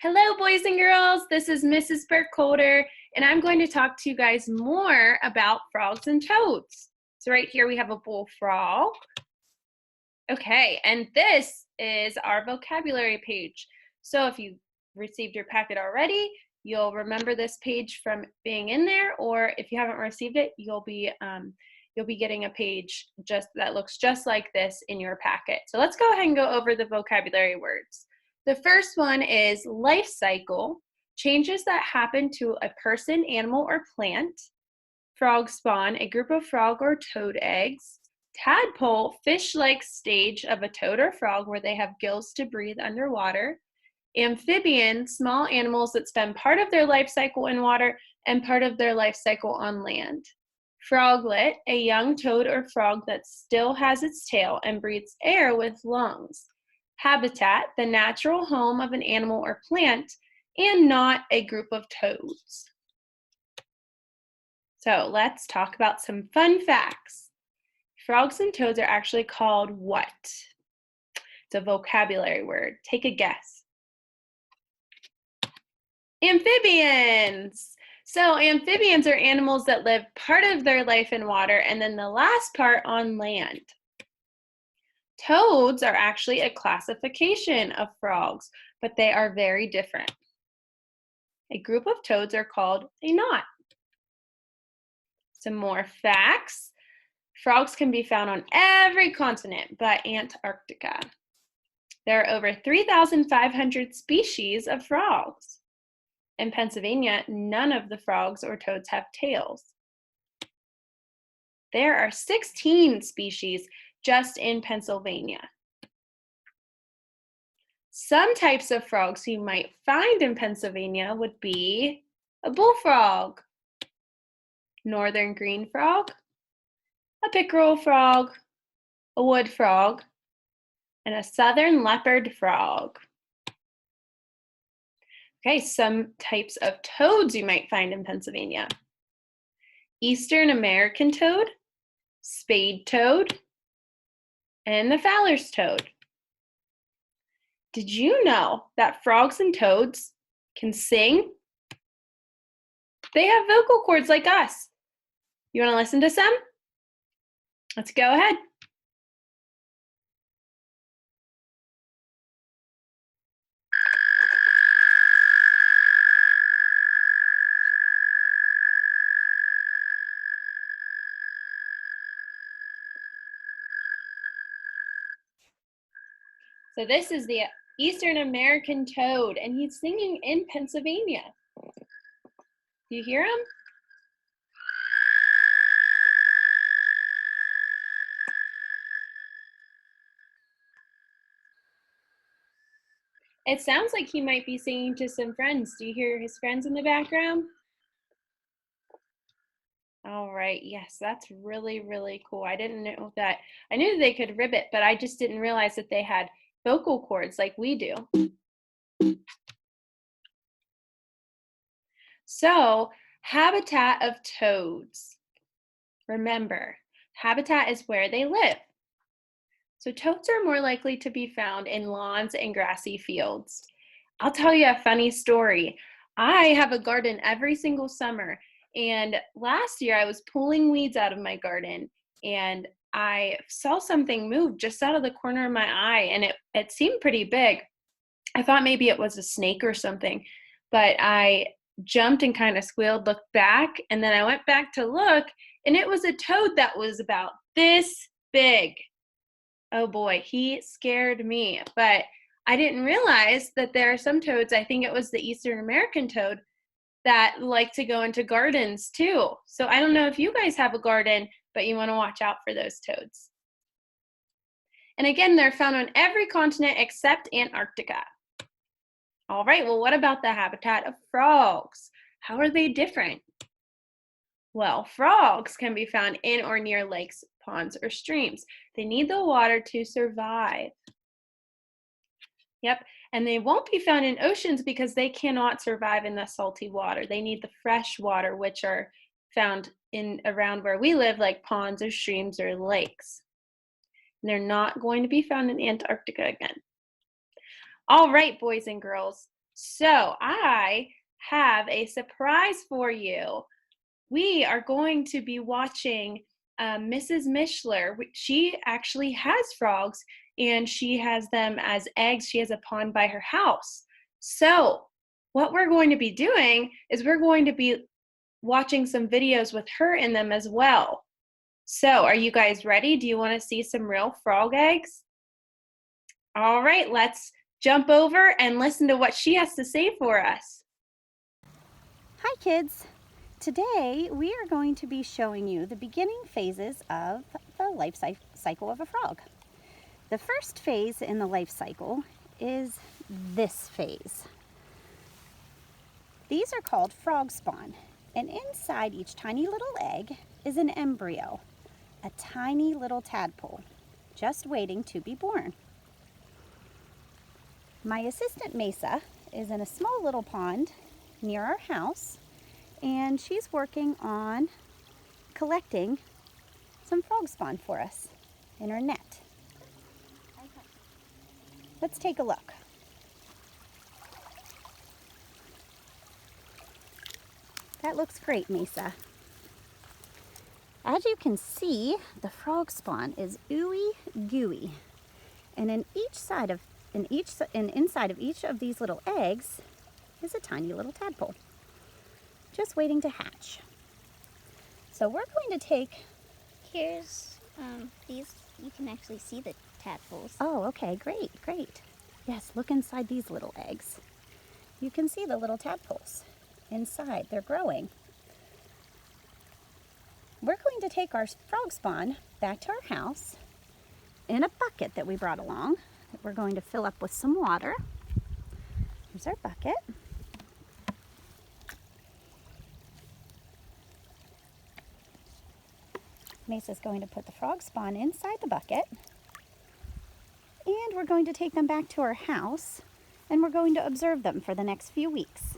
Hello, boys and girls. This is Mrs. Burkholder, and I'm going to talk to you guys more about frogs and toads. So right here we have a bullfrog. Okay, and this is our vocabulary page. So if you received your packet already, you'll remember this page from being in there, or if you haven't received it, you'll be getting a page that looks just like this in your packet. So let's go ahead and go over the vocabulary words. The first one is life cycle, changes that happen to a person, animal, or plant. Frog spawn, a group of frog or toad eggs. Tadpole, fish-like stage of a toad or frog where they have gills to breathe underwater. Amphibian, small animals that spend part of their life cycle in water and part of their life cycle on land. Froglet, a young toad or frog that still has its tail and breathes air with lungs. Habitat, the natural home of an animal or plant, and not a group of toads. So let's talk about some fun facts. Frogs and toads are actually called what? It's a vocabulary word. Take a guess. Amphibians. So amphibians are animals that live part of their life in water and then the last part on land. Toads are actually a classification of frogs, but they are very different. A group of toads are called a knot. Some more facts. Frogs can be found on every continent but Antarctica. There are over 3,500 species of frogs. In Pennsylvania, none of the frogs or toads have tails. There are 16 species just in Pennsylvania. Some types of frogs you might find in Pennsylvania would be a bullfrog, northern green frog, a pickerel frog, a wood frog, and a southern leopard frog. Okay, some types of toads you might find in Pennsylvania. Eastern American toad, spade toad, and the Fowler's toad. Did you know that frogs and toads can sing? They have vocal cords like us. You want to listen to some? Let's go ahead. So this is the Eastern American toad, and he's singing in Pennsylvania. Do you hear him? It sounds like he might be singing to some friends. Do you hear his friends in the background? All right, yes, that's really, really cool. I didn't know that. I knew they could ribbit, but I just didn't realize that they had vocal cords like we do. So, habitat of toads. Remember, habitat is where they live. So toads are more likely to be found in lawns and grassy fields. I'll tell you a funny story. I have a garden every single summer, and last year I was pulling weeds out of my garden and I saw something move just out of the corner of my eye, and it seemed pretty big. I thought maybe it was a snake or something, but I jumped and kind of squealed, looked back, and then I went back to look, and it was a toad that was about this big. Oh boy, he scared me, but I didn't realize that there are some toads, I think it was the Eastern American toad, that like to go into gardens too. So I don't know if you guys have a garden, but you want to watch out for those toads. And again, they're found on every continent except Antarctica. All right, well, what about the habitat of frogs? How are they different? Well, frogs can be found in or near lakes, ponds, or streams. They need the water to survive. Yep, and they won't be found in oceans because they cannot survive in the salty water. They need the fresh water, which are found in around where we live, like ponds or streams or lakes. And they're not going to be found in Antarctica again. All right, boys and girls, So I have a surprise for you. We are going to be watching Mrs. Mishler. She actually has frogs and she has them as eggs. She has a pond by her house. So, what we're going to be doing is we're going to be watching some videos with her in them as well. So, are you guys ready? Do you want to see some real frog eggs? All right, let's jump over and listen to what she has to say for us. Hi kids! Today we are going to be showing you the beginning phases of the life cycle of a frog. The first phase in the life cycle is this phase. These are called frog spawn, and inside each tiny little egg is an embryo, a tiny little tadpole, just waiting to be born. My assistant Mesa is in a small little pond near our house, and she's working on collecting some frog spawn for us in her net. Let's take a look. That looks great, Mesa. As you can see, the frog spawn is ooey gooey, and inside of each of these little eggs is a tiny little tadpole, just waiting to hatch. So we're going to take. Here's these. You can actually see the tadpoles. Oh, okay, great. Yes, look inside these little eggs. You can see the little tadpoles inside. They're growing. We're going to take our frog spawn back to our house in a bucket that we brought along that we're going to fill up with some water. Here's our bucket. Mesa's going to put the frog spawn inside the bucket, and we're going to take them back to our house, and we're going to observe them for the next few weeks.